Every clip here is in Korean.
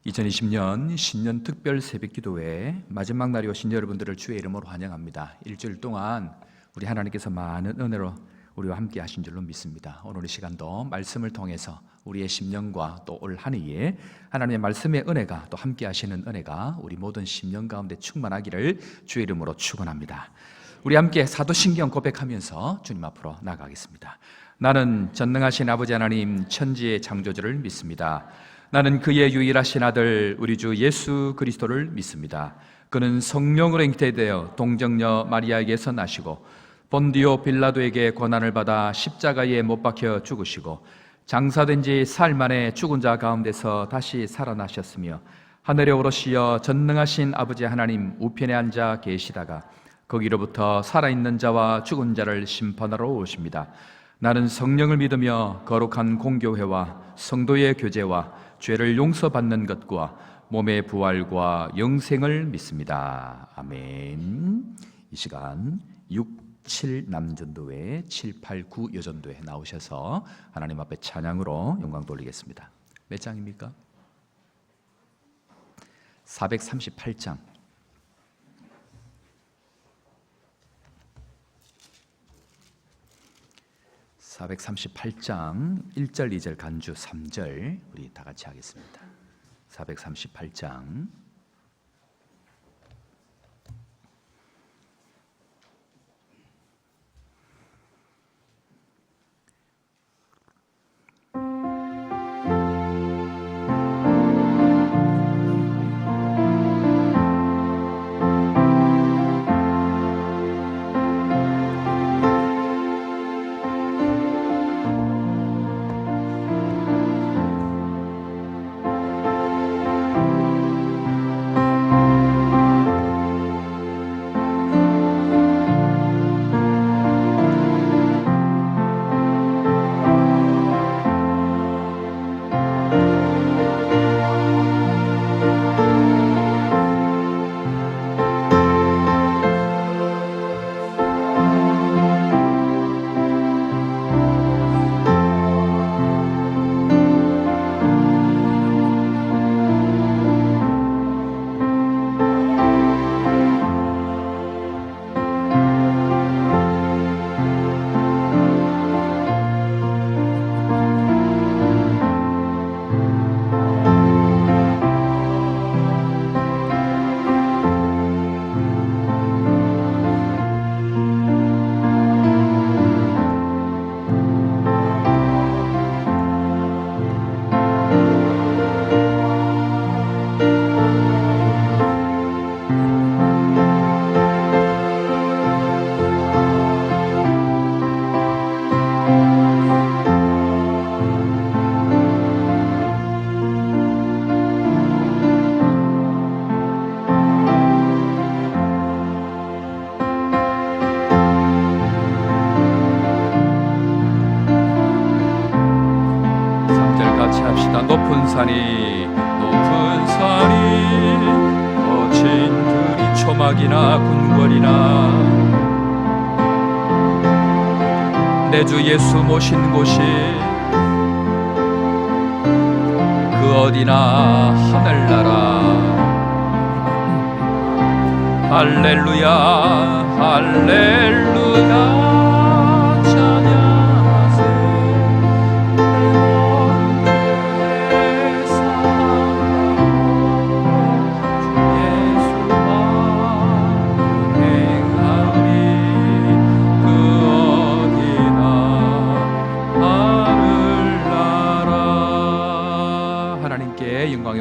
2020년 신년 특별 새벽기도회 마지막 날이 오신 여러분들을 주의 이름으로 환영합니다. 일주일 동안 우리 하나님께서 많은 은혜로 우리와 함께 하신 줄로 믿습니다. 오늘 이 시간도 말씀을 통해서 우리의 심령과 또 올 한 해에 하나님의 말씀의 은혜가 또 함께 하시는 은혜가 우리 모든 심령 가운데 충만하기를 주의 이름으로 축원합니다. 우리 함께 사도신경 고백하면서 주님 앞으로 나가겠습니다. 나는 전능하신 아버지 하나님 천지의 창조주를 믿습니다. 나는 그의 유일하신 아들 우리 주 예수 그리스도를 믿습니다. 그는 성령으로 잉태되어 동정녀 마리아에게서 나시고 본디오 빌라도에게 고난을 받아 십자가에 못 박혀 죽으시고 장사된 지 사흘 만에 죽은 자 가운데서 다시 살아나셨으며 하늘에 오르시어 전능하신 아버지 하나님 우편에 앉아 계시다가 거기로부터 살아있는 자와 죽은 자를 심판하러 오십니다. 나는 성령을 믿으며 거룩한 공교회와 성도의 교제와 죄를 용서받는 것과 몸의 부활과 영생을 믿습니다. 아멘. 이 시간 6, 7 남전도회, 7, 8, 9 여전도회 나오셔서 하나님 앞에 찬양으로 영광 돌리겠습니다. 몇 장입니까? 438장. 438장 1절, 2절, 간주 3절 우리 다 같이 하겠습니다. 438장 높은 산이 거친 들이 초막이나 궁궐이나 내 주 예수 모신 곳이 그 어디나 하늘나라. 할렐루야 할렐루야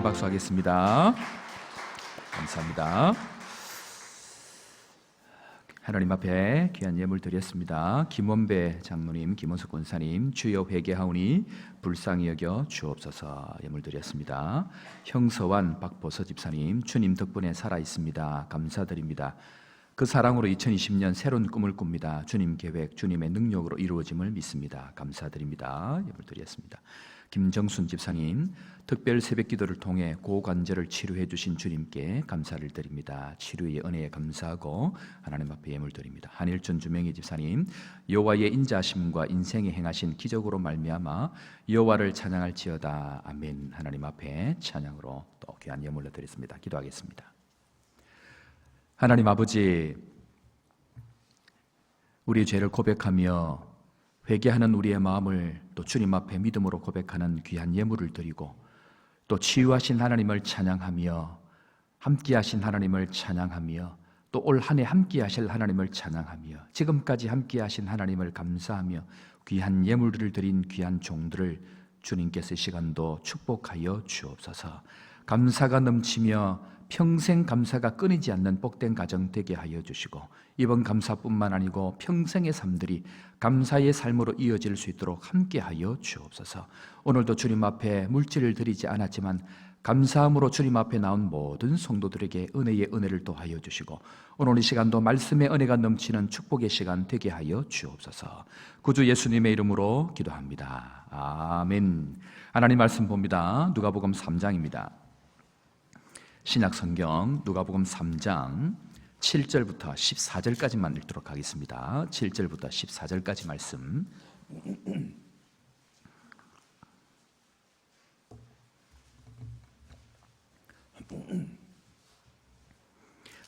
박수하겠습니다. 감사합니다. 하나님 앞에 귀한 예물 드렸습니다. 김원배 장로님, 김원석 권사님, 주여 회개하오니 불쌍히 여겨 주옵소서 예물 드렸습니다. 형서완 박보서 집사님, 주님 덕분에 살아있습니다. 감사드립니다. 그 사랑으로 2020년 새로운 꿈을 꿉니다. 주님 계획, 주님의 능력으로 이루어짐을 믿습니다. 감사드립니다. 예물 드리겠습니다. 김정순 집사님, 특별 새벽기도를 통해 고관절을 치료해 주신 주님께 감사를 드립니다. 치료의 은혜에 감사하고 하나님 앞에 예물 드립니다. 한일준 주명희 집사님, 여호와의 인자하심과 인생에 행하신 기적으로 말미암아 여호와를 찬양할지어다. 아멘. 하나님 앞에 찬양으로 또 귀한 예물을 드리겠습니다. 기도하겠습니다. 하나님 아버지, 우리의 죄를 고백하며 회개하는 우리의 마음을 또 주님 앞에 믿음으로 고백하는 귀한 예물을 드리고, 또 치유하신 하나님을 찬양하며 함께하신 하나님을 찬양하며 또 올 한 해 함께하실 하나님을 찬양하며 지금까지 함께하신 하나님을 감사하며 귀한 예물을 드린 귀한 종들을 주님께서 이 시간도 축복하여 주옵소서. 감사가 넘치며 평생 감사가 끊이지 않는 복된 가정 되게 하여 주시고, 이번 감사뿐만 아니고 평생의 삶들이 감사의 삶으로 이어질 수 있도록 함께하여 주옵소서. 오늘도 주님 앞에 물질을 드리지 않았지만 감사함으로 주님 앞에 나온 모든 성도들에게 은혜의 은혜를 더하여 주시고, 오늘 이 시간도 말씀의 은혜가 넘치는 축복의 시간 되게 하여 주옵소서. 구주 예수님의 이름으로 기도합니다. 아멘. 하나님 말씀 봅니다. 누가복음 3장입니다. 신약 성경 누가복음 3장 7절부터 14절까지만 읽도록 하겠습니다. 7절부터 14절까지 말씀.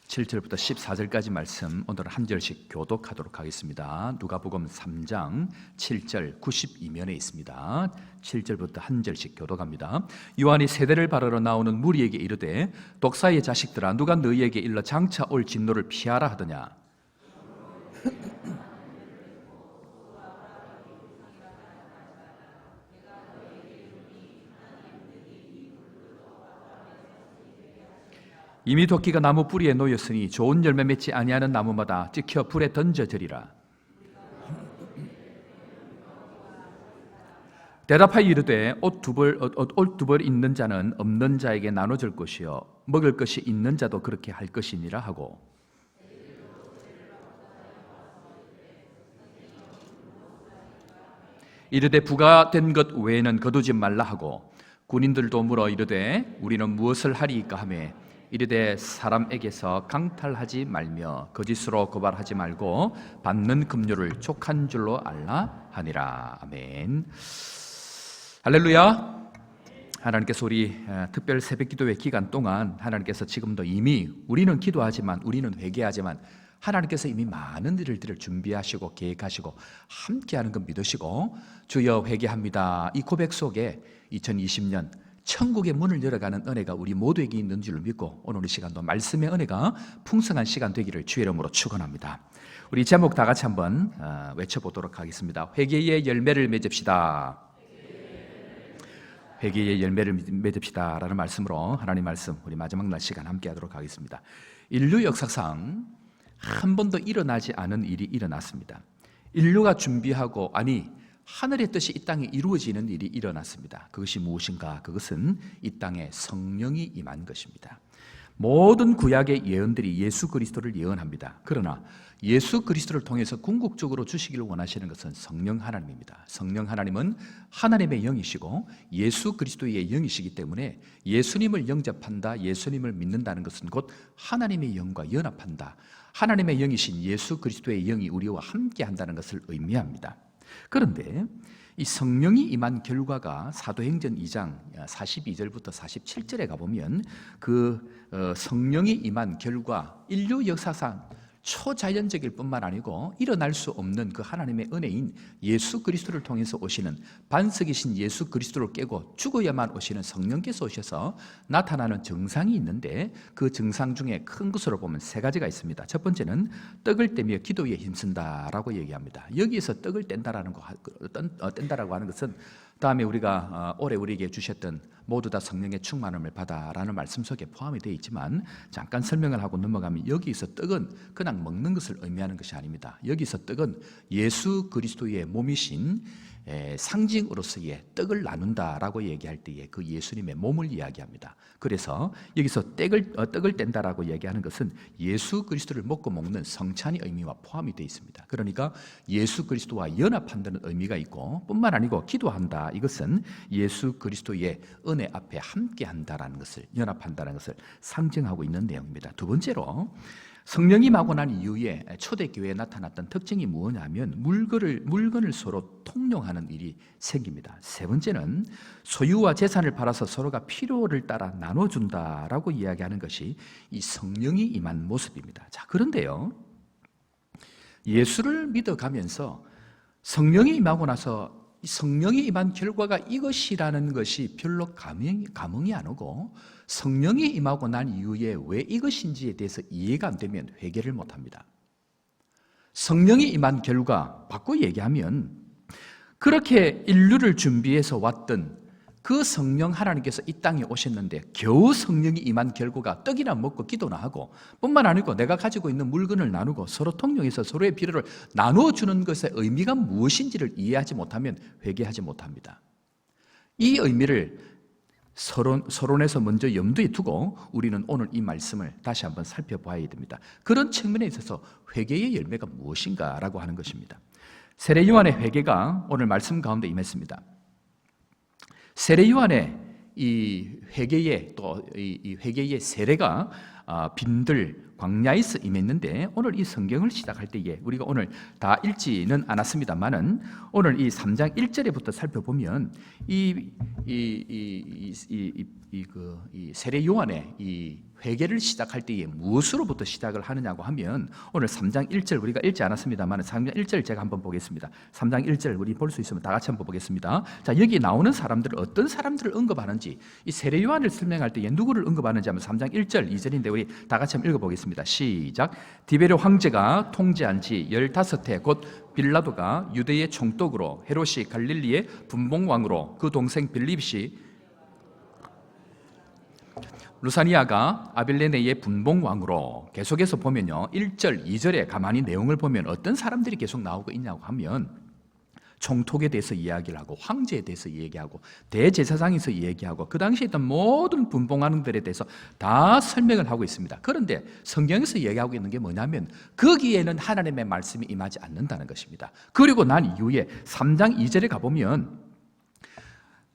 7절부터 14절까지 말씀 오늘 한 절씩 교독하도록 하겠습니다. 누가복음 3장 7절 92면에 있습니다. 7절부터 한 절씩 교독합니다. 요한이 세대를 바르러 나오는 무리에게 이르되, 독사의 자식들아, 누가 너희에게 일러 장차 올 진노를 피하라 하더냐. 이미 도끼가 나무 뿌리에 놓였으니 좋은 열매 맺지 아니하는 나무마다 찍혀 불에 던져지리라. 대답하여 이르되, 옷 두 벌 있는 자는 없는 자에게 나눠줄 것이요 먹을 것이 있는 자도 그렇게 할 것이니라 하고, 이르되 부가 된 것 외에는 거두지 말라 하고, 군인들도 물어 이르되 우리는 무엇을 하리이까 하매, 이르되 사람에게서 강탈하지 말며 거짓으로 고발하지 말고 받는 급료를 족한 줄로 알라 하니라. 아멘. 할렐루야. 하나님께서 우리 특별 새벽기도회 기간 동안 하나님께서 지금도 이미 우리는 기도하지만, 우리는 회개하지만 하나님께서 이미 많은 일들을 준비하시고 계획하시고 함께하는 것 믿으시고, 주여 회개합니다, 이 고백 속에 2020년 천국의 문을 열어가는 은혜가 우리 모두에게 있는 줄 믿고, 오늘 이 시간도 말씀의 은혜가 풍성한 시간 되기를 주의 이름으로 축원합니다. 우리 제목 다 같이 한번 외쳐보도록 하겠습니다. 회개의 열매를 맺읍시다. 회개의 열매를 맺읍시다 라는 말씀으로 하나님 말씀 우리 마지막 날 시간 함께 하도록 하겠습니다. 인류 역사상 한 번도 일어나지 않은 일이 일어났습니다. 인류가 준비하고, 아니 하늘의 뜻이 이 땅에 이루어지는 일이 일어났습니다. 그것이 무엇인가? 그것은 이 땅에 성령이 임한 것입니다. 모든 구약의 예언들이 예수 그리스도를 예언합니다. 그러나 예수 그리스도를 통해서 궁극적으로 주시기를 원하시는 것은 성령 하나님입니다. 성령 하나님은 하나님의 영이시고 예수 그리스도의 영이시기 때문에 예수님을 영접한다, 예수님을 믿는다는 것은 곧 하나님의 영과 연합한다, 하나님의 영이신 예수 그리스도의 영이 우리와 함께 한다는 것을 의미합니다. 그런데 이 성령이 임한 결과가 사도행전 2장 42절부터 47절에 가보면 그 성령이 임한 결과, 인류 역사상 초자연적일 뿐만 아니고 일어날 수 없는 그 하나님의 은혜인 예수 그리스도를 통해서 오시는, 반석이신 예수 그리스도를 깨고 죽어야만 오시는 성령께서 오셔서 나타나는 증상이 있는데, 그 증상 중에 큰 것으로 보면 세 가지가 있습니다. 첫 번째는 떡을 떼며 기도에 힘쓴다라고 얘기합니다. 여기에서 떡을 뗀다라고 하는 것은 다음에 우리가 올해 우리에게 주셨던 모두 다 성령의 충만함을 받아라는 말씀 속에 포함이 되어 있지만 잠깐 설명을 하고 넘어가면 여기서 떡은 그냥 먹는 것을 의미하는 것이 아닙니다. 여기서 떡은 예수 그리스도의 몸이신 상징으로서의 떡을 나눈다라고 얘기할 때에 그 예수님의 몸을 이야기합니다. 그래서 여기서 떡을 뗀다라고 얘기하는 것은 예수 그리스도를 먹고 먹는 성찬의 의미와 포함이 되어 있습니다. 그러니까 예수 그리스도와 연합한다는 의미가 있고 뿐만 아니고 기도한다, 이것은 예수 그리스도의 은혜 앞에 함께한다라는 것을, 연합한다는 것을 상징하고 있는 내용입니다. 두 번째로 성령이 임하고 난 이후에 초대교회에 나타났던 특징이 무엇이냐면 물건을 서로 통용하는 일이 생깁니다. 세 번째는 소유와 재산을 팔아서 서로가 필요를 따라 나눠준다라고 이야기하는 것이 이 성령이 임한 모습입니다. 자, 그런데요, 예수를 믿어가면서 성령이 임하고 나서 성령이 임한 결과가 이것이라는 것이 별로 감흥이 안 오고, 성령이 임하고 난 이후에 왜 이것인지에 대해서 이해가 안 되면 회개를 못합니다. 성령이 임한 결과, 바꿔 얘기하면 그렇게 인류를 준비해서 왔던 그 성령 하나님께서 이 땅에 오셨는데 겨우 성령이 임한 결과가 떡이나 먹고 기도나 하고, 뿐만 아니고 내가 가지고 있는 물건을 나누고 서로 통용해서 서로의 필요를 나누어주는 것의 의미가 무엇인지를 이해하지 못하면 회개하지 못합니다. 이 의미를 서론에서 먼저 염두에 두고 우리는 오늘 이 말씀을 다시 한번 살펴봐야 됩니다. 그런 측면에 있어서 회개의 열매가 무엇인가라고 하는 것입니다. 세례 요한의 회개가 오늘 말씀 가운데 임했습니다. 세례 요한의 이 회개의 이 회개의 세례가 빈들 광야에서 임했는데, 오늘 이 성경을 시작할 때에 우리가 오늘 다 읽지는 않았습니다만은 오늘 이 3장 1절에부터 살펴보면 이 세례 요한의 이 회개를 시작할 때에 무엇으로부터 시작을 하느냐고 하면, 오늘 3장 1절 우리가 읽지 않았습니다만 3장 1절 제가 한번 보겠습니다. 3장 1절 우리 볼 수 있으면 다 같이 한번 보겠습니다. 자, 여기 나오는 사람들은 어떤 사람들을 언급하는지, 이 세례 요한을 설명할 때에 누구를 언급하는지 하면 3장 1절 2절인데 우리 다 같이 한번 읽어보겠습니다. 시작. 디베르 황제가 통제한 지 15해 곧 빌라도가 유대의 총독으로, 헤롯이 갈릴리의 분봉왕으로, 그 동생 빌립이 루사니아가 아빌레네의 분봉왕으로, 계속해서 보면요 1절 2절에 가만히 내용을 보면 어떤 사람들이 계속 나오고 있냐고 하면 총독에 대해서 이야기를 하고, 황제에 대해서 얘기하고, 대제사장에서 얘기하고, 그 당시에 있던 모든 분봉왕들에 대해서 다 설명을 하고 있습니다. 그런데 성경에서 얘기하고 있는 게 뭐냐면 거기에는 하나님의 말씀이 임하지 않는다는 것입니다. 그리고 난 이후에 3장 2절에 가보면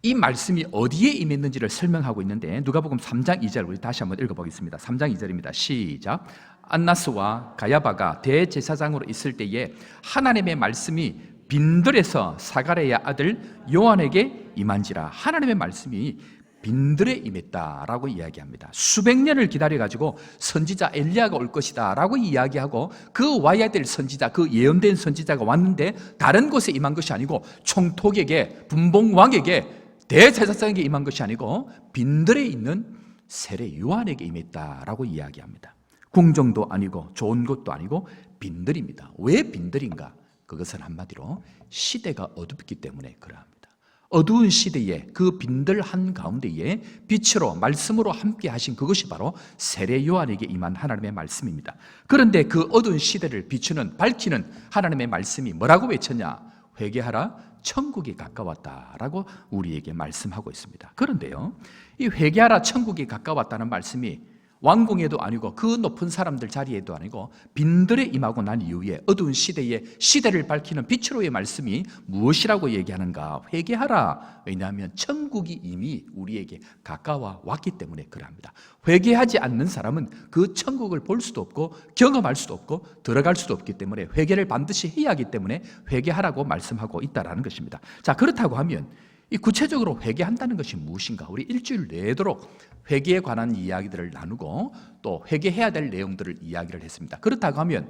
이 말씀이 어디에 임했는지를 설명하고 있는데, 누가복음 3장 2절 우리 다시 한번 읽어보겠습니다. 3장 2절입니다. 시작. 안나스와 가야바가 대제사장으로 있을 때에 하나님의 말씀이 빈들에서 사가랴의 아들 요한에게 임한지라. 하나님의 말씀이 빈들에 임했다라고 이야기합니다. 수백 년을 기다려가지고 선지자 엘리야가 올 것이다 라고 이야기하고, 그 와야 될 선지자, 그 예언된 선지자가 왔는데 다른 곳에 임한 것이 아니고 총독에게, 분봉왕에게, 대제사장에게 임한 것이 아니고 빈들에 있는 세례 요한에게 임했다라고 이야기합니다. 궁정도 아니고 좋은 곳도 아니고 빈들입니다. 왜 빈들인가? 그것은 한마디로 시대가 어둡기 때문에 그러합니다. 어두운 시대에 그 빈들 한가운데에 빛으로 말씀으로 함께 하신 그것이 바로 세례 요한에게 임한 하나님의 말씀입니다. 그런데 그 어두운 시대를 비추는, 밝히는 하나님의 말씀이 뭐라고 외쳤냐? 회개하라, 천국이 가까웠다라고 우리에게 말씀하고 있습니다. 그런데요, 이 회개하라 천국이 가까웠다는 말씀이 왕궁에도 아니고 그 높은 사람들 자리에도 아니고 빈들에 임하고 난 이후에 어두운 시대에 시대를 밝히는 빛으로의 말씀이 무엇이라고 얘기하는가? 회개하라. 왜냐하면 천국이 이미 우리에게 가까워 왔기 때문에 그럽니다. 회개하지 않는 사람은 그 천국을 볼 수도 없고 경험할 수도 없고 들어갈 수도 없기 때문에 회개를 반드시 해야 하기 때문에 회개하라고 말씀하고 있다는 것입니다. 자, 그렇다고 하면 이 구체적으로 회개한다는 것이 무엇인가? 우리 일주일 내도록 회개에 관한 이야기들을 나누고 또 회개해야 될 내용들을 이야기를 했습니다. 그렇다고 하면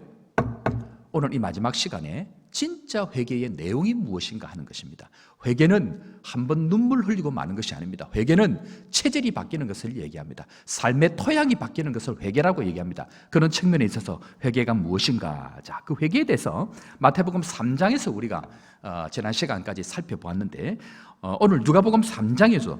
오늘 이 마지막 시간에 진짜 회개의 내용이 무엇인가 하는 것입니다. 회개는 한번 눈물 흘리고 마는 것이 아닙니다. 회개는 체질이 바뀌는 것을 얘기합니다. 삶의 토양이 바뀌는 것을 회개라고 얘기합니다. 그런 측면에 있어서 회개가 무엇인가? 자, 그 회개에 대해서 마태복음 3장에서 우리가 지난 시간까지 살펴보았는데 오늘 누가복음 3장에서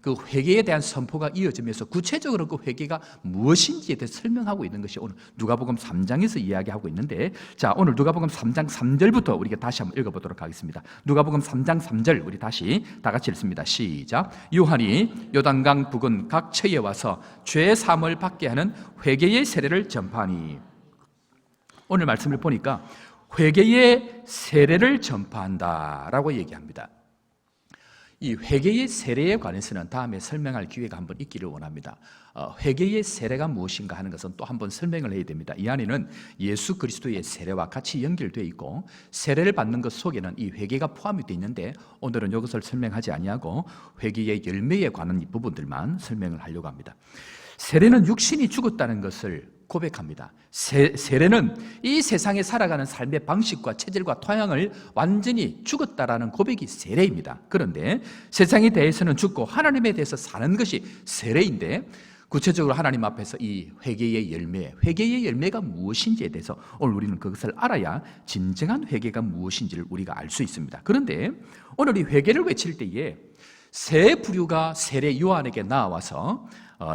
그 회개에 대한 선포가 이어지면서 구체적으로 그 회개가 무엇인지에 대해서 설명하고 있는 것이 오늘 누가복음 3장에서 이야기하고 있는데, 자, 오늘 누가복음 3장 3절부터 우리가 다시 한번 읽어보도록 하겠습니다. 누가복음 3장 3절 우리 다시 다 같이 읽습니다. 시작. 요한이 요단강 부근 각 처에 와서 죄 사함을 받게 하는 회개의 세례를 전파하니. 오늘 말씀을 보니까 회개의 세례를 전파한다라고 얘기합니다. 이 회개의 세례에 관해서는 다음에 설명할 기회가 한번 있기를 원합니다. 회개의 세례가 무엇인가 하는 것은 또 한번 설명을 해야 됩니다. 이 안에는 예수 그리스도의 세례와 같이 연결되어 있고 세례를 받는 것 속에는 이 회개가 포함이 되어 있는데, 오늘은 이것을 설명하지 아니하고 회개의 열매에 관한 이 부분들만 설명을 하려고 합니다. 세례는 육신이 죽었다는 것을 고백합니다. 세례는 이 세상에 살아가는 삶의 방식과 체질과 토양을 완전히 죽었다라는 고백이 세례입니다. 그런데 세상에 대해서는 죽고 하나님에 대해서 사는 것이 세례인데, 구체적으로 하나님 앞에서 이 회개의 열매가 무엇인지에 대해서 오늘 우리는 그것을 알아야 진정한 회개가 무엇인지를 우리가 알 수 있습니다. 그런데 오늘 이 회개를 외칠 때에 세 부류가 세례 요한에게 나와서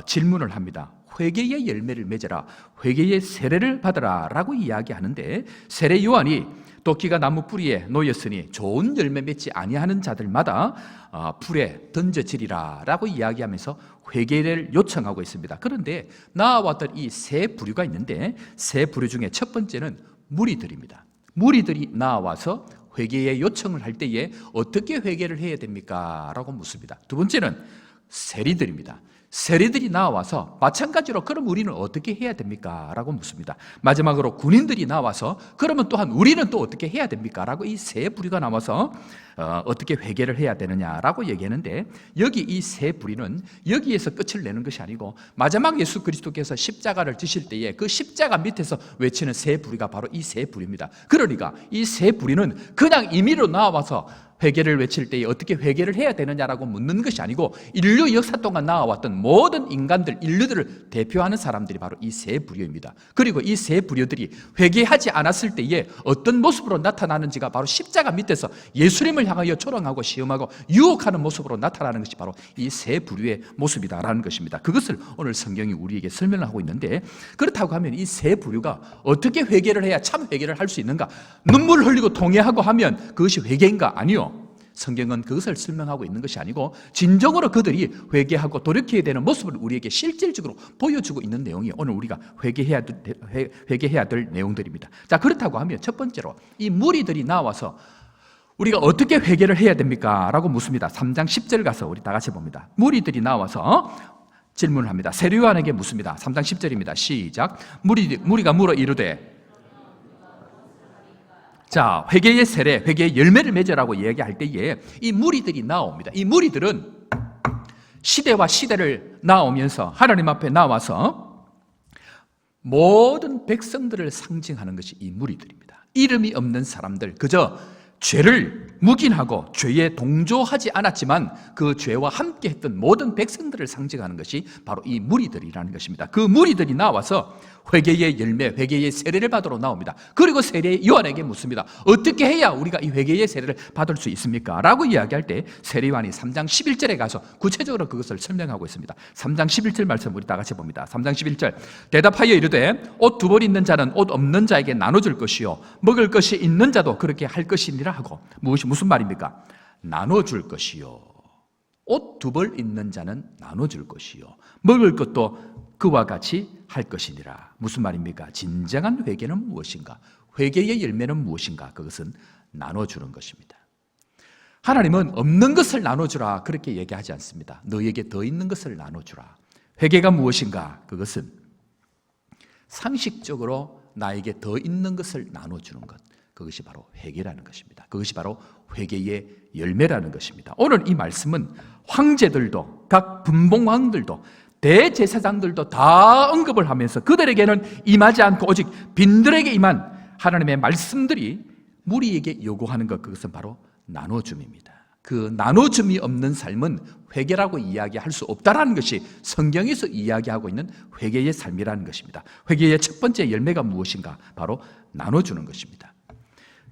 질문을 합니다. 회개의 열매를 맺어라, 회개의 세례를 받으라 라고 이야기하는데, 세례 요한이 도끼가 나무 뿌리에 놓였으니 좋은 열매 맺지 아니하는 자들마다 불에 던져지리라 라고 이야기하면서 회개를 요청하고 있습니다. 그런데 나와왔던 이 세 부류가 있는데, 세 부류 중에 첫 번째는 무리들입니다. 무리들이 나와서 회개의 요청을 할 때에 어떻게 회개를 해야 됩니까? 라고 묻습니다. 두 번째는 세리들입니다. 세리들이 나와서 마찬가지로 그럼 우리는 어떻게 해야 됩니까? 라고 묻습니다. 마지막으로 군인들이 나와서 그러면 또한 우리는 또 어떻게 해야 됩니까? 라고 이 세 부류가 나와서 어떻게 회개를 해야 되느냐라고 얘기하는데, 여기 이 세 부류는 여기에서 끝을 내는 것이 아니고 마지막 예수 그리스도께서 십자가를 지실 때에 그 십자가 밑에서 외치는 세 부류가 바로 이 세 부류입니다. 그러니까 이 세 부류는 그냥 임의로 나와서 회개를 외칠 때에 어떻게 회개를 해야 되느냐라고 묻는 것이 아니고, 인류 역사 동안 나와왔던 모든 인류들을 대표하는 사람들이 바로 이 세 부류입니다. 그리고 이 세 부류들이 회개하지 않았을 때에 어떤 모습으로 나타나는지가 바로 십자가 밑에서 예수님을 향하여 조롱하고 시험하고 유혹하는 모습으로 나타나는 것이 바로 이 세 부류의 모습이다라는 것입니다. 그것을 오늘 성경이 우리에게 설명을 하고 있는데, 그렇다고 하면 이 세 부류가 어떻게 회개를 해야 참 회개를 할 수 있는가? 눈물 흘리고 통회하고 하면 그것이 회개인가? 아니요. 성경은 그것을 설명하고 있는 것이 아니고 진정으로 그들이 회개하고 돌이켜야 되는 모습을 우리에게 실질적으로 보여주고 있는 내용이 오늘 우리가 회개해야 될 내용들입니다. 자, 그렇다고 하면 첫 번째로 이 무리들이 나와서 우리가 어떻게 회개를 해야 됩니까? 라고 묻습니다. 3장 10절 가서 우리 다 같이 봅니다. 무리들이 나와서 질문을 합니다. 세례 요한에게 묻습니다. 3장 10절입니다. 시작. 무리가 물어 이르되, 자, 회개의 세례, 회개의 열매를 맺으라고 이야기할 때에 이 무리들이 나옵니다. 이 무리들은 시대와 시대를 나오면서 하나님 앞에 나와서 모든 백성들을 상징하는 것이 이 무리들입니다. 이름이 없는 사람들, 그저 죄를 묵인하고 죄에 동조하지 않았지만 그 죄와 함께 했던 모든 백성들을 상징하는 것이 바로 이 무리들이라는 것입니다. 그 무리들이 나와서 회개의 열매, 회개의 세례를 받으러 나옵니다. 그리고 세례 요한에게 묻습니다. 어떻게 해야 우리가 이 회개의 세례를 받을 수 있습니까? 라고 이야기할 때 세례 요한이 3장 11절에 가서 구체적으로 그것을 설명하고 있습니다. 3장 11절 말씀 우리 다 같이 봅니다. 3장 11절. 대답하여 이르되 옷 두 벌 있는 자는 옷 없는 자에게 나눠줄 것이요 먹을 것이 있는 자도 그렇게 할 것이니라 하고, 무슨 말입니까? 나눠줄 것이요. 옷 두 벌 있는 자는 나눠줄 것이요 먹을 것도 그와 같이 할 것이니라. 무슨 말입니까? 진정한 회개는 무엇인가? 회개의 열매는 무엇인가? 그것은 나눠주는 것입니다. 하나님은 없는 것을 나눠주라 그렇게 얘기하지 않습니다. 너에게 더 있는 것을 나눠주라. 회개가 무엇인가? 그것은 상식적으로 나에게 더 있는 것을 나눠주는 것, 그것이 바로 회개라는 것입니다. 그것이 바로 회개의 열매라는 것입니다. 오늘 이 말씀은 황제들도, 각 분봉왕들도, 대제사장들도 다 언급을 하면서 그들에게는 임하지 않고 오직 빈들에게 임한 하나님의 말씀들이 무리에게 요구하는 것, 그것은 바로 나눠줌입니다. 그 나눠줌이 없는 삶은 회개라고 이야기할 수 없다라는 것이 성경에서 이야기하고 있는 회개의 삶이라는 것입니다. 회개의 첫 번째 열매가 무엇인가? 바로 나눠주는 것입니다.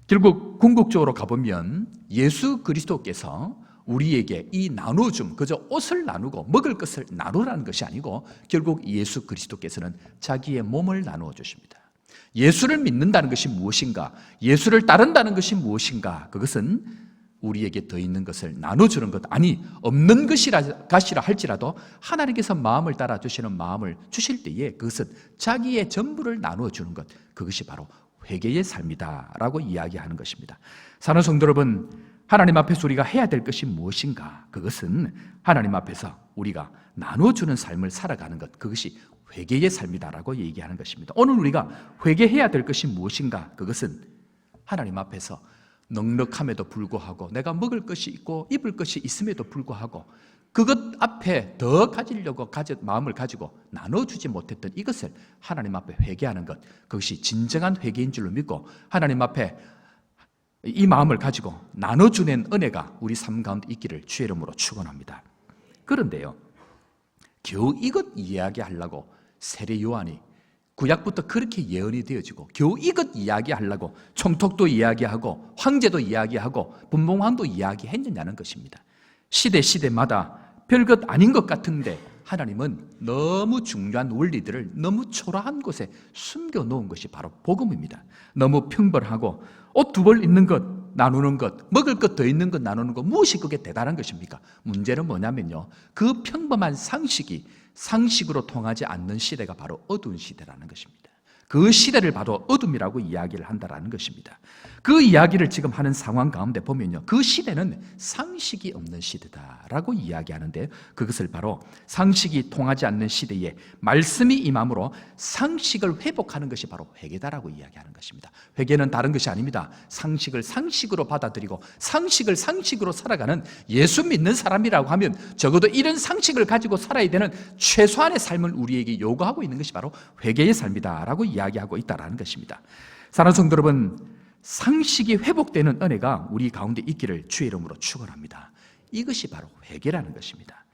결국 궁극적으로 가보면 예수 그리스도께서 우리에게 이 나눠줌, 그저 옷을 나누고 먹을 것을 나누라는 것이 아니고 결국 예수 그리스도께서는 자기의 몸을 나누어 주십니다. 예수를 믿는다는 것이 무엇인가? 예수를 따른다는 것이 무엇인가? 그것은 우리에게 더 있는 것을 나눠주는 것, 아니 없는 것이라 할지라도 하나님께서 마음을 따라 주시는 마음을 주실 때에 그것은 자기의 전부를 나누어 주는 것, 그것이 바로 회개의 삶이다 라고 이야기하는 것입니다. 사랑하는 성도 여러분, 하나님 앞에서 우리가 해야 될 것이 무엇인가? 그것은 하나님 앞에서 우리가 나눠주는 삶을 살아가는 것, 그것이 회개의 삶이다라고 얘기하는 것입니다. 오늘 우리가 회개해야 될 것이 무엇인가? 그것은 하나님 앞에서 넉넉함에도 불구하고 내가 먹을 것이 있고 입을 것이 있음에도 불구하고 그것 앞에 더 가지려고 마음을 가지고 나눠주지 못했던 이것을 하나님 앞에 회개하는 것, 그것이 진정한 회개인 줄로 믿고 하나님 앞에 이 마음을 가지고 나눠주는 은혜가 우리 삶 가운데 있기를 주의 이름으로 축원합니다. 그런데요, 겨우 이것 이야기하려고 세례 요한이 구약부터 그렇게 예언이 되어지고 겨우 이것 이야기하려고 총독도 이야기하고 황제도 이야기하고 분봉왕도 이야기했느냐는 것입니다. 시대마다 별것 아닌 것 같은데 하나님은 너무 중요한 원리들을 너무 초라한 곳에 숨겨놓은 것이 바로 복음입니다. 너무 평범하고 옷 두 벌 있는 것 나누는 것, 먹을 것 더 있는 것 나누는 것, 무엇이 그게 대단한 것입니까? 문제는 뭐냐면요, 그 평범한 상식이 상식으로 통하지 않는 시대가 바로 어두운 시대라는 것입니다. 그 시대를 바로 어둠이라고 이야기를 한다는 것입니다. 그 이야기를 지금 하는 상황 가운데 보면요, 그 시대는 상식이 없는 시대다라고 이야기하는데, 그것을 바로 상식이 통하지 않는 시대에 말씀이 임함으로 상식을 회복하는 것이 바로 회개다라고 이야기하는 것입니다. 회개는 다른 것이 아닙니다. 상식을 상식으로 받아들이고 상식을 상식으로 살아가는, 예수 믿는 사람이라고 하면 적어도 이런 상식을 가지고 살아야 되는 최소한의 삶을 우리에게 요구하고 있는 것이 바로 회개의 삶이다라고 이야기하고 있다는 것입니다. 사랑하는 성도 여러분, 상식이 회복되는 은혜가 우리 가운데 있기를 주의 이름으로 축원합니다. 이것이 바로 회개라는 것입니다.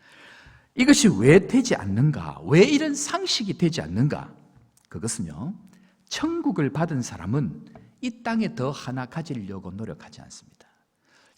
이것이 왜 되지 않는가? 왜 이런 상식이 되지 않는가? 그것은요, 천국을 받은 사람은 이 땅에 더 하나 가지려고 노력하지 않습니다.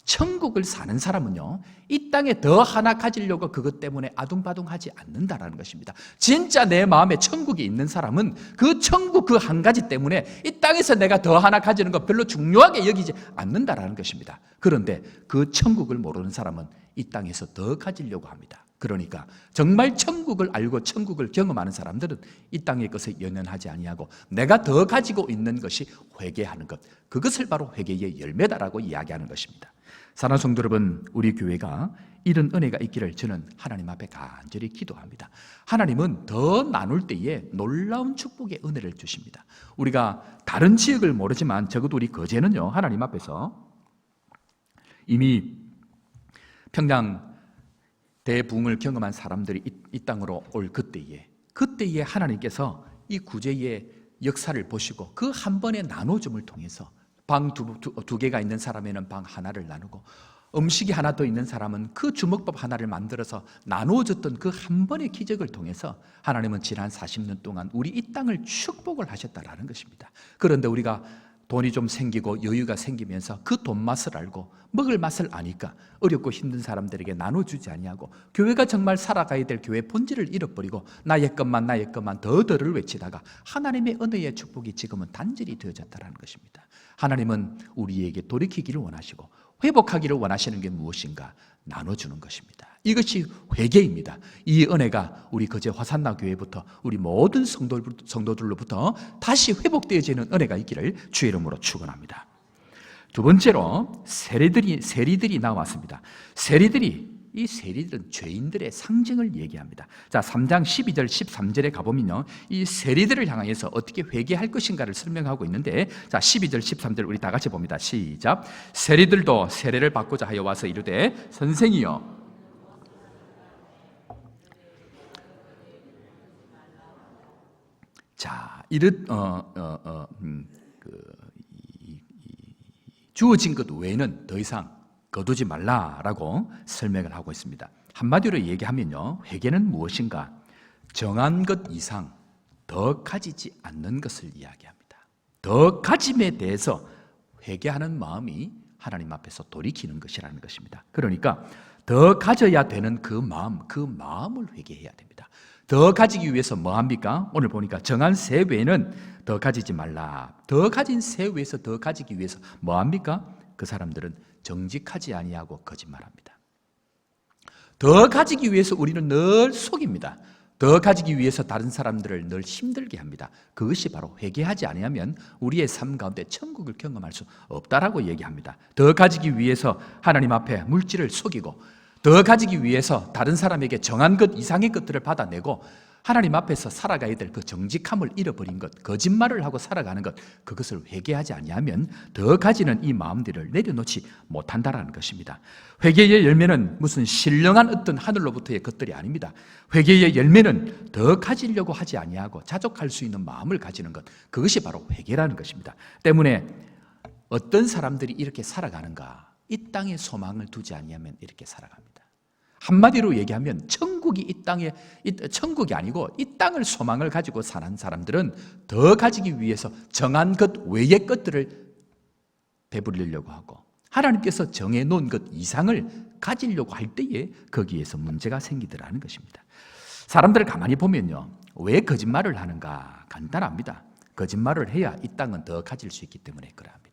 천국을 사는 사람은요, 이 땅에 더 하나 가지려고 그것 때문에 아둥바둥하지 않는다라는 것입니다. 진짜 내 마음에 천국이 있는 사람은 그 천국 그 한 가지 때문에 이 땅에서 내가 더 하나 가지는 거 별로 중요하게 여기지 않는다라는 것입니다. 그런데 그 천국을 모르는 사람은 이 땅에서 더 가지려고 합니다. 그러니까 정말 천국을 알고 천국을 경험하는 사람들은 이 땅의 것에 연연하지 아니하고 내가 더 가지고 있는 것이 회개하는 것, 그것을 바로 회개의 열매다라고 이야기하는 것입니다. 사랑하는 성도 여러분, 우리 교회가 이런 은혜가 있기를 저는 하나님 앞에 간절히 기도합니다. 하나님은 더 나눌 때에 놀라운 축복의 은혜를 주십니다. 우리가 다른 지역을 모르지만 적어도 우리 거제는요, 하나님 앞에서 이미 평양 대붕을 경험한 사람들이 이 땅으로 올 그때에 하나님께서 이 구제의 역사를 보시고 그 한 번의 나눠줌을 통해서 방 두 개가 있는 사람에는 방 하나를 나누고, 음식이 하나 더 있는 사람은 그 주먹밥 하나를 만들어서 나누어졌던 그 한 번의 기적을 통해서 하나님은 지난 40년 동안 우리 이 땅을 축복을 하셨다라는 것입니다. 그런데 우리가 돈이 좀 생기고 여유가 생기면서 그 돈 맛을 알고 먹을 맛을 아니까 어렵고 힘든 사람들에게 나눠주지 아니하고 교회가 정말 살아가야 될 교회의 본질을 잃어버리고 나의 것만 더를 외치다가 하나님의 은혜의 축복이 지금은 단절이 되어졌다는 것입니다. 하나님은 우리에게 돌이키기를 원하시고 회복하기를 원하시는 게 무엇인가? 나눠주는 것입니다. 이것이 회개입니다. 이 은혜가 우리 거제 화산나 교회부터 우리 모든 성도들로부터 다시 회복되어지는 은혜가 있기를 주의 이름으로 축원합니다. 두 번째로 세리들이 나왔습니다. 이 세리들은 죄인들의 상징을 얘기합니다. 자, 3장 12절 13절에 가보면요, 이 세리들을 향해서 어떻게 회개할 것인가를 설명하고 있는데, 자, 12절 13절 우리 다 같이 봅니다. 시작. 세리들도 세례를 받고자 하여 와서 이르되 선생이여, 자, 주어진 것 외에는 더 이상 거두지 말라라고 설명을 하고 있습니다. 한마디로 얘기하면요, 회개는 무엇인가? 정한 것 이상 더 가지지 않는 것을 이야기합니다. 더 가짐에 대해서 회개하는 마음이 하나님 앞에서 돌이키는 것이라는 것입니다. 그러니까 더 가져야 되는 그 마음을 회개해야 됩니다. 더 가지기 위해서 뭐 합니까? 오늘 보니까 정한 새 외에는 더 가지지 말라. 더 가진 새 외에서 더 가지기 위해서 뭐 합니까? 그 사람들은 정직하지 아니하고 거짓말합니다. 더 가지기 위해서 우리는 늘 속입니다. 더 가지기 위해서 다른 사람들을 늘 힘들게 합니다. 그것이 바로 회개하지 아니하면 우리의 삶 가운데 천국을 경험할 수 없다라고 얘기합니다. 더 가지기 위해서 하나님 앞에 물질을 속이고, 더 가지기 위해서 다른 사람에게 정한 것 이상의 것들을 받아내고, 하나님 앞에서 살아가야 될 그 정직함을 잃어버린 것, 거짓말을 하고 살아가는 것, 그것을 회개하지 아니하면 더 가지는 이 마음들을 내려놓지 못한다라는 것입니다. 회개의 열매는 무슨 신령한 어떤 하늘로부터의 것들이 아닙니다. 회개의 열매는 더 가지려고 하지 아니하고 자족할 수 있는 마음을 가지는 것, 그것이 바로 회개라는 것입니다. 때문에 어떤 사람들이 이렇게 살아가는가? 이 땅에 소망을 두지 아니하면 이렇게 살아갑니다. 한마디로 얘기하면 천국이 이 땅에, 천국이 아니고 이 땅을 소망을 가지고 사는 사람들은 더 가지기 위해서 정한 것 외의 것들을 배부리려고 하고, 하나님께서 정해놓은 것 이상을 가지려고 할 때에 거기에서 문제가 생기더라는 것입니다. 사람들을 가만히 보면요, 왜 거짓말을 하는가? 간단합니다. 거짓말을 해야 이 땅은 더 가질 수 있기 때문에 그러합니다.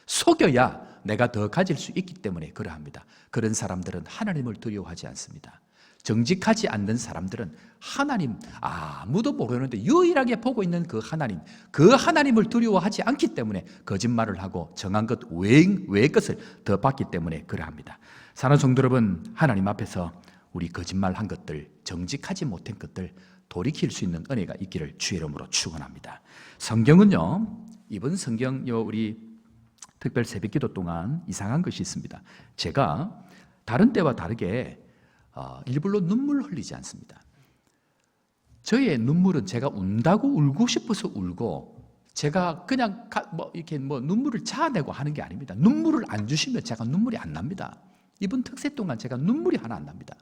속여야 내가 더 가질 수 있기 때문에 그러합니다. 그런 사람들은 하나님을 두려워하지 않습니다. 정직하지 않는 사람들은 하나님 아무도 모르는데 유일하게 보고 있는 그 하나님을 두려워하지 않기 때문에 거짓말을 하고 정한 것 외의 것을 더 받기 때문에 그러합니다. 사랑하는 성도 여러분, 하나님 앞에서 우리 거짓말한 것들, 정직하지 못한 것들 돌이킬 수 있는 은혜가 있기를 주의 이름으로 축원합니다. 성경은요, 이번 성경 우리 특별 새벽기도 동안 이상한 것이 있습니다. 제가 다른 때와 다르게 일부러 눈물을 흘리지 않습니다. 저의 눈물은 제가 운다고 울고 싶어서 울고, 제가 그냥 이렇게 눈물을 자아내고 하는 게 아닙니다. 눈물을 안 주시면 제가 눈물이 안 납니다. 이번 특세 동안 제가 눈물이 하나 안 납니다.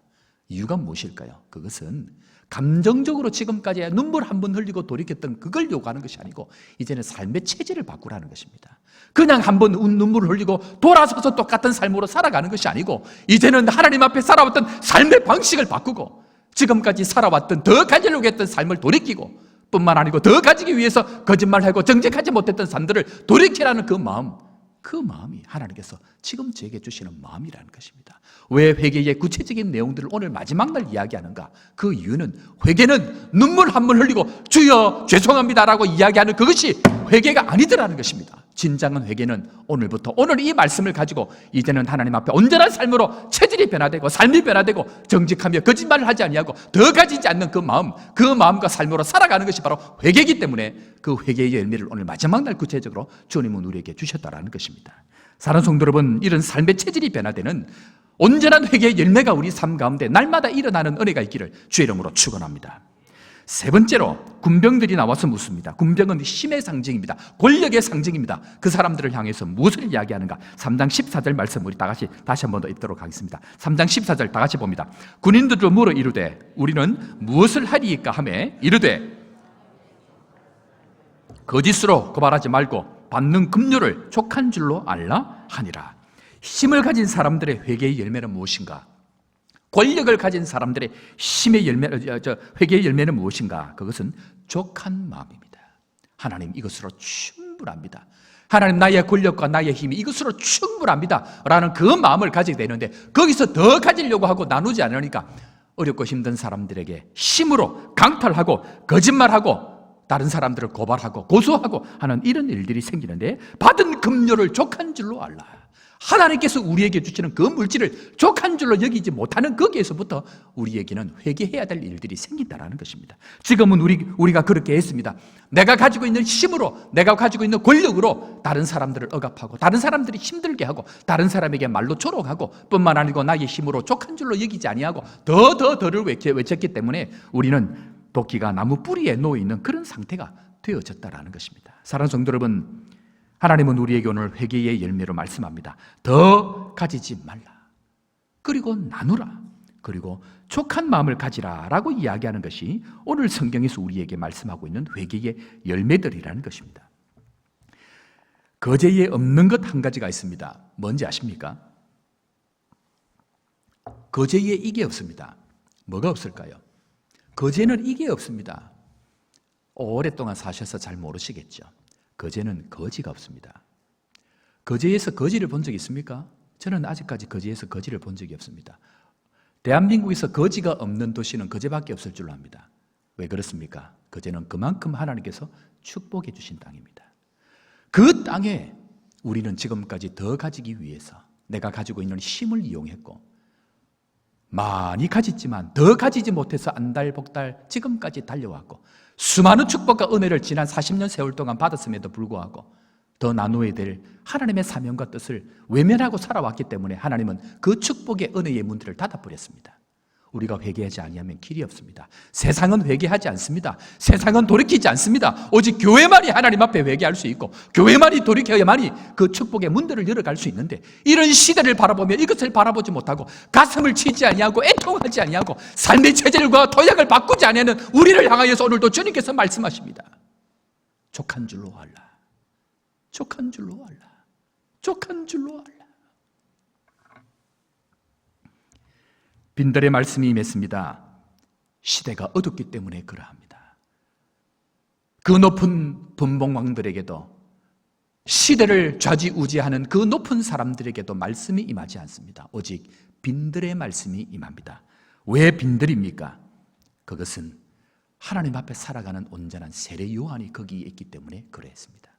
이유가 무엇일까요? 그것은 감정적으로 지금까지 눈물 한 번 흘리고 돌이켰던 그걸 요구하는 것이 아니고, 이제는 삶의 체질을 바꾸라는 것입니다. 그냥 한 번 눈물을 흘리고 돌아서서 똑같은 삶으로 살아가는 것이 아니고, 이제는 하나님 앞에 살아왔던 삶의 방식을 바꾸고, 지금까지 살아왔던 더 가지려고 했던 삶을 돌이키고, 뿐만 아니고 더 가지기 위해서 거짓말하고 정직하지 못했던 삶들을 돌이키라는 그 마음이 하나님께서 지금 저에게 주시는 마음이라는 것입니다. 왜 회개의 구체적인 내용들을 오늘 마지막 날 이야기하는가? 그 이유는 회개는 눈물 한 번 흘리고 주여 죄송합니다라고 이야기하는 그것이 회개가 아니더라는 것입니다. 진정한 회개는 오늘 이 말씀을 가지고 이제는 하나님 앞에 온전한 삶으로 체질이 변화되고 삶이 변화되고 정직하며 거짓말을 하지 아니하고 더 가지지 않는 그 마음과 삶으로 살아가는 것이 바로 회개이기 때문에 그 회개의 열매를 오늘 마지막 날 구체적으로 주님은 우리에게 주셨다라는 것입니다. 사랑하는 성도 여러분, 이런 삶의 체질이 변화되는 온전한 회개의 열매가 우리 삶 가운데 날마다 일어나는 은혜가 있기를 주의 이름으로 축원합니다. 세 번째로 군병들이 나와서 묻습니다. 군병은 힘의 상징입니다. 권력의 상징입니다. 그 사람들을 향해서 무엇을 이야기하는가? 3장 14절 말씀 우리 다시 한 번 더 읽도록 하겠습니다. 3장 14절 다 같이 봅니다. 군인들도 물어 이르되 우리는 무엇을 하리이까 하매 이르되 거짓으로 고발하지 말고 받는 급료를 족한 줄로 알라 하니라. 힘을 가진 사람들의 회개의 열매는 무엇인가? 권력을 가진 사람들의 회개의 열매는 무엇인가? 그것은 족한 마음입니다. 하나님 이것으로 충분합니다. 하나님 나의 권력과 나의 힘이 이것으로 충분합니다 라는 그 마음을 가지게 되는데, 거기서 더 가지려고 하고 나누지 않으니까 어렵고 힘든 사람들에게 힘으로 강탈하고 거짓말하고 다른 사람들을 고발하고 고소하고 하는 이런 일들이 생기는데, 받은 급료를 족한 줄로 알라. 하나님께서 우리에게 주시는 그 물질을 족한 줄로 여기지 못하는 거기에서부터 우리에게는 회개해야 될 일들이 생긴다는 것입니다. 지금은 우리가 그렇게 했습니다. 내가 가지고 있는 힘으로, 내가 가지고 있는 권력으로 다른 사람들을 억압하고 다른 사람들이 힘들게 하고 다른 사람에게 말로 조롱하고 뿐만 아니고 나의 힘으로 족한 줄로 여기지 아니하고 더를 외쳤기 때문에 우리는 도끼가 나무 뿌리에 놓여있는 그런 상태가 되어졌다는 것입니다. 사랑하는 성도 여러분, 하나님은 우리에게 오늘 회개의 열매로 말씀합니다. 더 가지지 말라. 그리고 나누라. 그리고 족한 마음을 가지라 라고 이야기하는 것이 오늘 성경에서 우리에게 말씀하고 있는 회개의 열매들이라는 것입니다. 거제에 없는 것 한 가지가 있습니다. 뭔지 아십니까? 거제에 이게 없습니다. 뭐가 없을까요? 거제는 이게 없습니다. 오랫동안 사셔서 잘 모르시겠죠. 거제는 거지가 없습니다. 거제에서 거지를 본 적 있습니까? 저는 아직까지 거제에서 거지를 본 적이 없습니다. 대한민국에서 거지가 없는 도시는 거제밖에 없을 줄로 압니다. 왜 그렇습니까? 거제는 그만큼 하나님께서 축복해 주신 땅입니다. 그 땅에 우리는 지금까지 더 가지기 위해서 내가 가지고 있는 힘을 이용했고, 많이 가졌지만 더 가지지 못해서 안달복달 지금까지 달려왔고, 수많은 축복과 은혜를 지난 40년 세월 동안 받았음에도 불구하고 더 나누어야 될 하나님의 사명과 뜻을 외면하고 살아왔기 때문에 하나님은 그 축복의 은혜의 문들을 닫아버렸습니다. 우리가 회개하지 아니하면 길이 없습니다. 세상은 회개하지 않습니다. 세상은 돌이키지 않습니다. 오직 교회만이 하나님 앞에 회개할 수 있고, 교회만이 돌이켜야만이 그 축복의 문들을 열어갈 수 있는데, 이런 시대를 바라보며 이것을 바라보지 못하고 가슴을 치지 아니하고 애통하지 아니하고 삶의 체질과 토양을 바꾸지 아니하는 우리를 향하여서 오늘도 주님께서 말씀하십니다. 족한 줄로 알라. 족한 줄로 알라. 족한 줄로 알라. 빈들의 말씀이 임했습니다. 시대가 어둡기 때문에 그러합니다. 그 높은 분봉왕들에게도, 시대를 좌지우지하는 그 높은 사람들에게도 말씀이 임하지 않습니다. 오직 빈들의 말씀이 임합니다. 왜 빈들입니까? 그것은 하나님 앞에 살아가는 온전한 세례 요한이 거기에 있기 때문에 그러했습니다.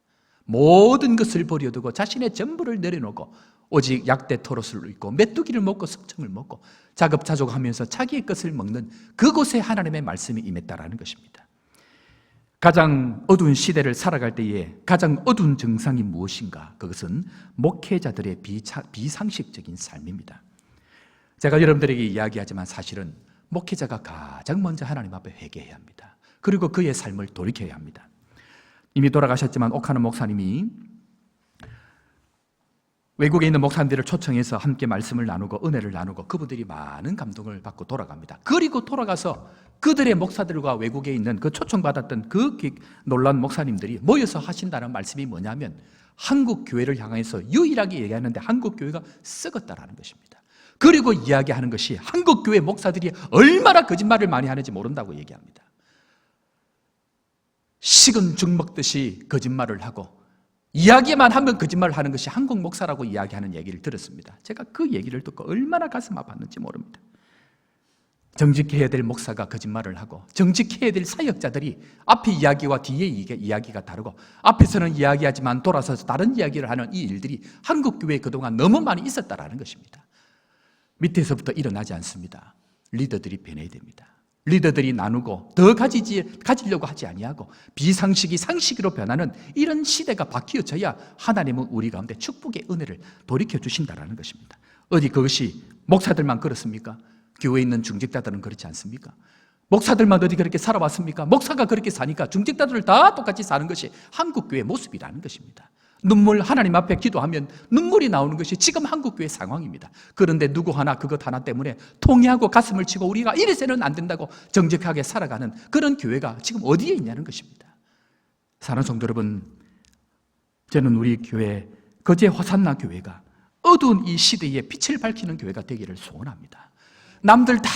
모든 것을 버려두고 자신의 전부를 내려놓고 오직 약대 토롯을 입고 메뚜기를 먹고 석청을 먹고 자급자족하면서 자기의 것을 먹는 그곳에 하나님의 말씀이 임했다라는 것입니다. 가장 어두운 시대를 살아갈 때에 가장 어두운 증상이 무엇인가? 그것은 목회자들의 비상식적인 삶입니다. 제가 여러분들에게 이야기하지만 사실은 목회자가 가장 먼저 하나님 앞에 회개해야 합니다. 그리고 그의 삶을 돌이켜야 합니다. 이미 돌아가셨지만 옥하는 목사님이 외국에 있는 목사님들을 초청해서 함께 말씀을 나누고 은혜를 나누고 그분들이 많은 감동을 받고 돌아갑니다. 그리고 돌아가서 그들의 목사들과 외국에 있는 그 초청받았던 그 놀라운 목사님들이 모여서 하신다는 말씀이 뭐냐면, 한국 교회를 향해서 유일하게 얘기하는데 한국 교회가 썩었다라는 것입니다. 그리고 이야기하는 것이 한국 교회 목사들이 얼마나 거짓말을 많이 하는지 모른다고 얘기합니다. 식은 죽 먹듯이 거짓말을 하고 이야기만 하면 거짓말을 하는 것이 한국 목사라고 이야기하는 얘기를 들었습니다. 제가 그 얘기를 듣고 얼마나 가슴 아팠는지 모릅니다. 정직해야 될 목사가 거짓말을 하고, 정직해야 될 사역자들이 앞에 이야기와 뒤에 이야기가 다르고, 앞에서는 이야기하지만 돌아서서 다른 이야기를 하는 이 일들이 한국 교회에 그동안 너무 많이 있었다라는 것입니다. 밑에서부터 일어나지 않습니다. 리더들이 변해야 됩니다. 리더들이 나누고 더 가지려고 하지 아니하고 비상식이 상식으로 변하는 이런 시대가 바뀌어져야 하나님은 우리 가운데 축복의 은혜를 돌이켜 주신다라는 것입니다. 어디 그것이 목사들만 그렇습니까? 교회에 있는 중직자들은 그렇지 않습니까? 목사들만 어디 그렇게 살아왔습니까? 목사가 그렇게 사니까 중직자들을 다 똑같이 사는 것이 한국교회의 모습이라는 것입니다. 하나님 앞에 기도하면 눈물이 나오는 것이 지금 한국교회 상황입니다. 그런데 누구 하나 그것 하나 때문에 통회하고 가슴을 치고 우리가 이래서는 안 된다고 정직하게 살아가는 그런 교회가 지금 어디에 있냐는 것입니다. 사랑하는 성도 여러분, 저는 우리 교회 거제 호산나 교회가 어두운 이 시대에 빛을 밝히는 교회가 되기를 소원합니다. 남들 다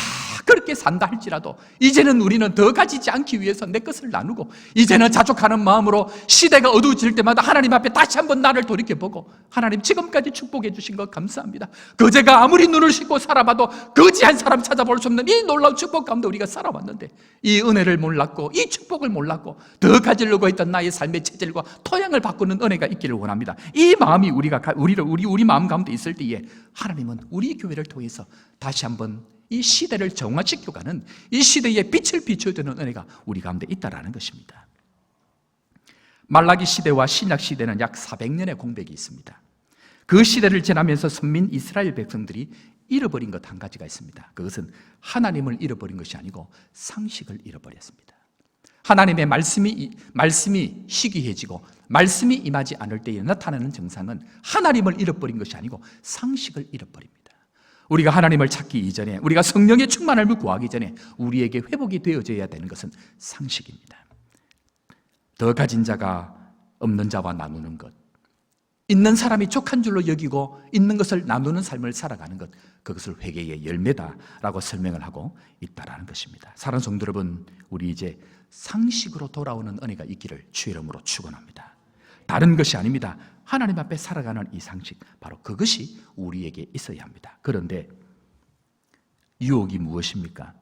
그렇게 산다 할지라도 이제는 우리는 더 가지지 않기 위해서 내 것을 나누고, 이제는 자족하는 마음으로 시대가 어두워질 때마다 하나님 앞에 다시 한번 나를 돌이켜보고, 하나님 지금까지 축복해 주신 것 감사합니다. 거제가 아무리 눈을 씻고 살아봐도 거지한 사람 찾아볼 수 없는 이 놀라운 축복 가운데 우리가 살아왔는데, 이 은혜를 몰랐고 이 축복을 몰랐고 더 가지려고 했던 나의 삶의 체질과 토양을 바꾸는 은혜가 있기를 원합니다. 이 마음이 우리 마음 가운데 있을 때에 하나님은 우리 교회를 통해서 다시 한번 이 시대를 정화시켜가는, 이 시대에 빛을 비춰주는 은혜가 우리 가운데 있다라는 것입니다. 말라기 시대와 신약 시대는 약 400년의 공백이 있습니다. 그 시대를 지나면서 선민 이스라엘 백성들이 잃어버린 것 한 가지가 있습니다. 그것은 하나님을 잃어버린 것이 아니고 상식을 잃어버렸습니다. 하나님의 말씀이 희귀해지고 말씀이 임하지 않을 때에 나타나는 증상은 하나님을 잃어버린 것이 아니고 상식을 잃어버립니다. 우리가 하나님을 찾기 이전에, 우리가 성령의 충만함을 구하기 전에 우리에게 회복이 되어져야 되는 것은 상식입니다. 더 가진 자가 없는 자와 나누는 것, 있는 사람이 족한 줄로 여기고 있는 것을 나누는 삶을 살아가는 것, 그것을 회개의 열매다라고 설명을 하고 있다라는 것입니다. 사랑하는 성도 여러분, 우리 이제 상식으로 돌아오는 은혜가 있기를 주의 이름으로 축원합니다. 다른 것이 아닙니다. 하나님 앞에 살아가는 이 상식, 바로 그것이 우리에게 있어야 합니다. 그런데 유혹이 무엇입니까?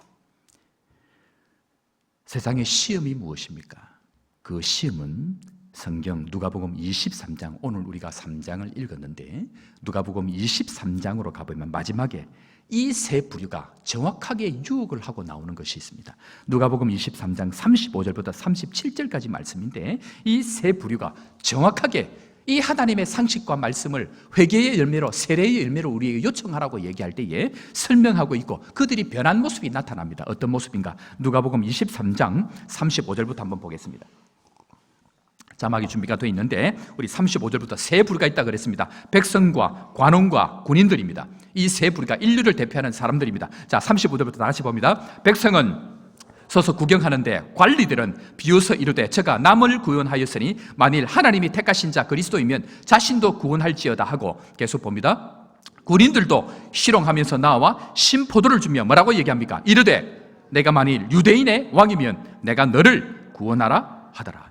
세상의 시험이 무엇입니까? 그 시험은 성경 누가복음 23장, 오늘 우리가 3장을 읽었는데 누가복음 23장으로 가보면 마지막에 이 세 부류가 정확하게 유혹을 하고 나오는 것이 있습니다. 누가복음 23장 35절부터 37절까지 말씀인데 이 세 부류가 정확하게 이 하나님의 상식과 말씀을 회개의 열매로, 세례의 열매로 우리에게 요청하라고 얘기할 때에 설명하고 있고 그들이 변한 모습이 나타납니다. 어떤 모습인가? 누가복음 23장 35절부터 한번 보겠습니다. 자막이 준비가 되어 있는데 우리 35절부터 세 부류가 있다고 그랬습니다. 백성과 관원과 군인들입니다. 이 세 부류가 인류를 대표하는 사람들입니다. 자, 35절부터 다시 봅니다. 백성은 서서 구경하는데 관리들은 비웃어 이르되 저가 남을 구원하였으니 만일 하나님이 택하신 자 그리스도이면 자신도 구원할지어다 하고 계속 봅니다. 군인들도 희롱하면서 나와 신포도를 주며 뭐라고 얘기합니까? 이르되 내가 만일 유대인의 왕이면 내가 너를 구원하라 하더라.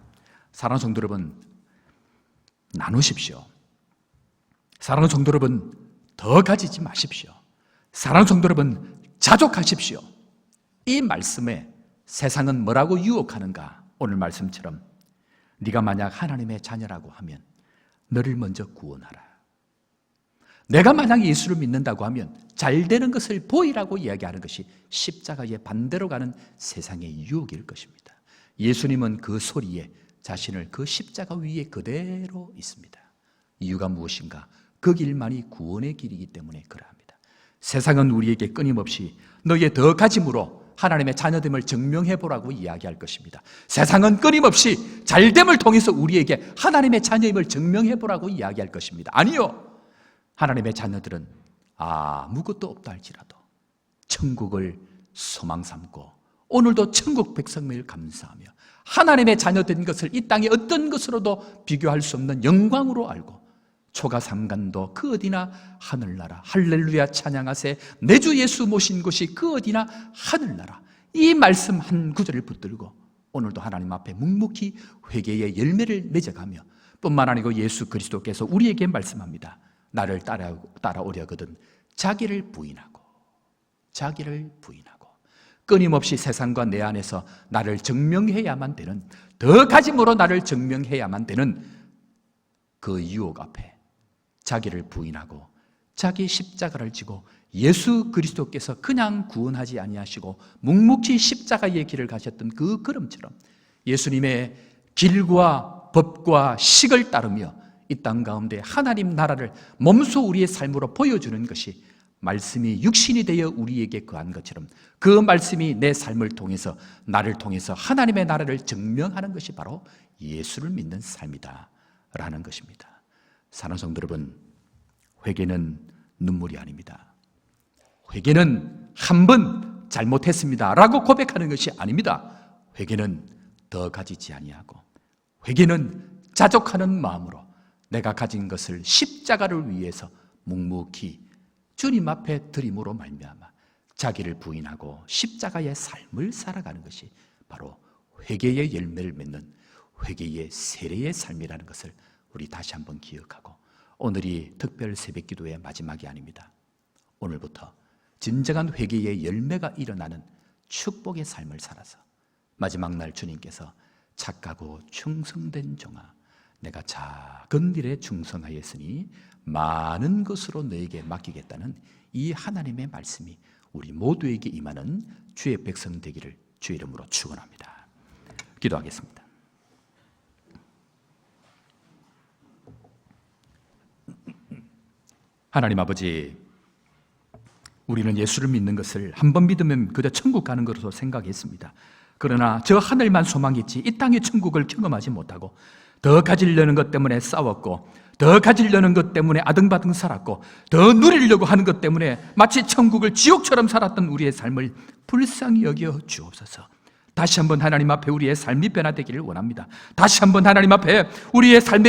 사랑하는 성도 여러분, 나누십시오. 사랑하는 성도 여러분, 더 가지지 마십시오. 사랑하는 성도 여러분, 자족하십시오. 이 말씀에 세상은 뭐라고 유혹하는가? 오늘 말씀처럼 네가 만약 하나님의 자녀라고 하면 너를 먼저 구원하라. 내가 만약 예수를 믿는다고 하면 잘 되는 것을 보이라고 이야기하는 것이 십자가의 반대로 가는 세상의 유혹일 것입니다. 예수님은 그 소리에 자신을 그 십자가 위에 그대로 있습니다. 이유가 무엇인가? 그 길만이 구원의 길이기 때문에 그러합니다. 세상은 우리에게 끊임없이 너의 더 가짐으로 하나님의 자녀됨을 증명해보라고 이야기할 것입니다. 세상은 끊임없이 잘됨을 통해서 우리에게 하나님의 자녀임을 증명해보라고 이야기할 것입니다. 아니요, 하나님의 자녀들은 아무것도 없다 할지라도 천국을 소망 삼고 오늘도 천국 백성을 감사하며 하나님의 자녀된 것을 이 땅의 어떤 것으로도 비교할 수 없는 영광으로 알고 초가 삼간도 그 어디나 하늘나라, 할렐루야 찬양하세 내 주 예수 모신 곳이 그 어디나 하늘나라, 이 말씀 한 구절을 붙들고 오늘도 하나님 앞에 묵묵히 회개의 열매를 맺어가며 뿐만 아니고 예수 그리스도께서 우리에게 말씀합니다. 나를 따라오려거든 자기를 부인하고 끊임없이 세상과 내 안에서 나를 증명해야만 되는, 더 가짐으로 나를 증명해야만 되는 그 유혹 앞에 자기를 부인하고 자기 십자가를 지고 예수 그리스도께서 그냥 구원하지 아니하시고 묵묵히 십자가의 길을 가셨던 그 걸음처럼 예수님의 길과 법과 식을 따르며 이 땅 가운데 하나님 나라를 몸소 우리의 삶으로 보여주는 것이 말씀이 육신이 되어 우리에게 거한 것처럼 그 말씀이 내 삶을 통해서 나를 통해서 하나님의 나라를 증명하는 것이 바로 예수를 믿는 삶이다 라는 것입니다. 사랑하는 성도 여러분, 회개는 눈물이 아닙니다. 회개는 한 번 잘못했습니다 라고 고백하는 것이 아닙니다. 회개는 더 가지지 아니하고 회개는 자족하는 마음으로 내가 가진 것을 십자가를 위해서 묵묵히 주님 앞에 드림으로 말미암아 자기를 부인하고 십자가의 삶을 살아가는 것이 바로 회개의 열매를 맺는 회개의 세례의 삶이라는 것을 우리 다시 한번 기억하고, 오늘이 특별 새벽기도의 마지막이 아닙니다. 오늘부터 진정한 회개의 열매가 일어나는 축복의 삶을 살아서 마지막 날 주님께서 착하고 충성된 종아, 내가 작은 일에 충성하였으니 많은 것으로 너에게 맡기겠다는 이 하나님의 말씀이 우리 모두에게 임하는 주의 백성 되기를 주의 이름으로 축원합니다. 기도하겠습니다. 하나님 아버지, 우리는 예수를 믿는 것을 한 번 믿으면 그저 천국 가는 것으로 생각했습니다. 그러나 저 하늘만 소망했지 이 땅의 천국을 경험하지 못하고 더 가지려는 것 때문에 싸웠고 더 가지려는 것 때문에 아등바등 살았고 더 누리려고 하는 것 때문에 마치 천국을 지옥처럼 살았던 우리의 삶을 불쌍히 여겨 주옵소서. 다시 한번 하나님 앞에 우리의 삶이 변화되기를 원합니다. 다시 한번 하나님 앞에 우리의 삶의